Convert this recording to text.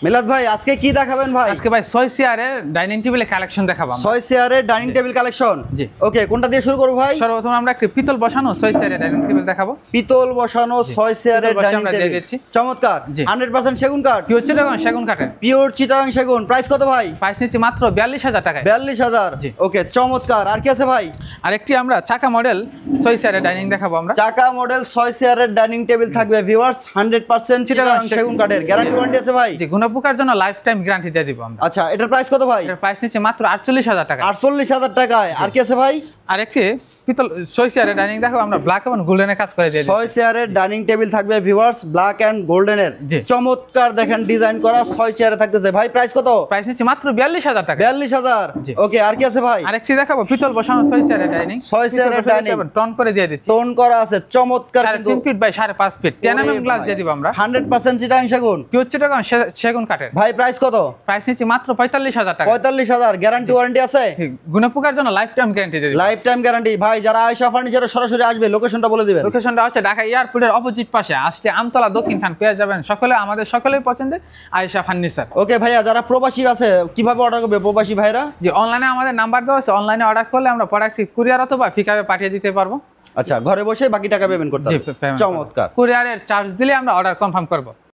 মিলাদ ভাই আজকে কি দেখাবেন ভাই? আজকে ভাই 6 চেয়ারের ডাইনিং টেবিলের কালেকশন দেখাবো আমরা। 6 চেয়ারের ডাইনিং টেবিল কালেকশন। জি। ওকে, কোনটা দিয়ে শুরু করব ভাই? সর্বপ্রথম আমরা একটা পিতল বসানো 6 চেয়ারের ডাইনিং টেবিল দেখাবো। পিতল বসানো 6 চেয়ারের পিতল বসে ডাইনিং আমরা দিয়ে টেবিল দিচ্ছি। চমৎকার। জি। 100% সেগুন কাঠ। পিওর চিটাগাং সেগুন কাঠের। পিওর চিটাগাং সেগুন। প্রাইস কত ভাই? প্রাইস নিচ্ছে মাত্র 42000 টাকায়। 42000। জি। ওকে, চমৎকার। আর কি আছে ভাই? আরেকটি আমরা চাকা মডেল 6 চেয়ারের ডাইনিং দেখাবো আমরা। চাকা মডেল 6 চেয়ারের ডাইনিং টেবিল থাকবে ভিউয়ার্স 100% চিটাগাং সেগুন কাঠের। গ্যারান্টি ওয়ারেন্টি আছে ভাই? জি, গুণপোকার জন্য লাইফ টাইম গ্যারান্টি দিয়ে দিব আমরা। আচ্ছা, এটার প্রাইস কত ভাই? এর প্রাইস নিচ্ছে মাত্র 48000 টাকা। 48000 টাকায়। আর কি আছে ভাই? আরেকটি পিতল 6 চেয়ারের ডাইনিং দেখো আমরা ব্ল্যাক এবং গোল্ডেনের কাজ করে দিয়ে দিই। 6 চেয়ারের ডাইনিং টেবিল থাকবে ভিউয়ার্স ব্ল্যাক এন্ড গোল্ডেনের। জি। চমৎকার দেখেন ডিজাইন করা 6 চেয়ারে থাকতেছে। ভাই প্রাইস কত? প্রাইস নিচ্ছে মাত্র 42000 টাকা। 42000। জি। ওকে, আর কি আছে ভাই? আরেকটি দেখাবো পিতল বসানো 6 চেয়ারের ডাইনিং। 6 চেয়ারের ডাইনিং টন করে দিয়ে দিচ্ছি। টোন করা আছে চমৎকার। 3.5 feet by 5.5 feet 10 mm glass দিয়ে দিব আমরা। 100% চিটাগাং সেগুন। পিওর চিটাগাং সেগুন কাঠের। ভাই প্রাইস কত? প্রাইস নিচ্ছে মাত্র 45000 টাকা। 45000। গ্যারান্টি ওয়ারেন্টি আছে? গুণপোকার জন্য লাইফ টাইম গ্যারান্টি দিয়ে দিব। Life time guarantee. ভাই যারা আয়েশা ফার্নিচারে সরাসরি আসবে লোকেশনটা বলে দিবেন। লোকেশনটা হচ্ছে ঢাকা এয়ারপোর্টের অপোজিট পাশে আসতে আমতলা দক্ষিণ খান পেয়ে যাবেন। সকলের পছন্দের আয়েশা ফার্নিচার। ওকে ভাইয়া, যারা প্রবাসী আছে কিভাবে অর্ডার করবে প্রবাসী ভাইরা? যে অনলাইনে আমাদের নাম্বার দেওয়া আছে, অনলাইনে অর্ডার করলে আমরা প্রোডাক্টটি কুরিয়ার অথবা পিকআপে পাঠিয়ে দিতে পারবো। আচ্ছা, ঘরে বসে বাকি টাকা পেমেন্ট করতে জি, হবে। payment চমৎকার। কুরিয়ারের চার্জ দিলে আমরা অর্ডার কনফার্ম করব।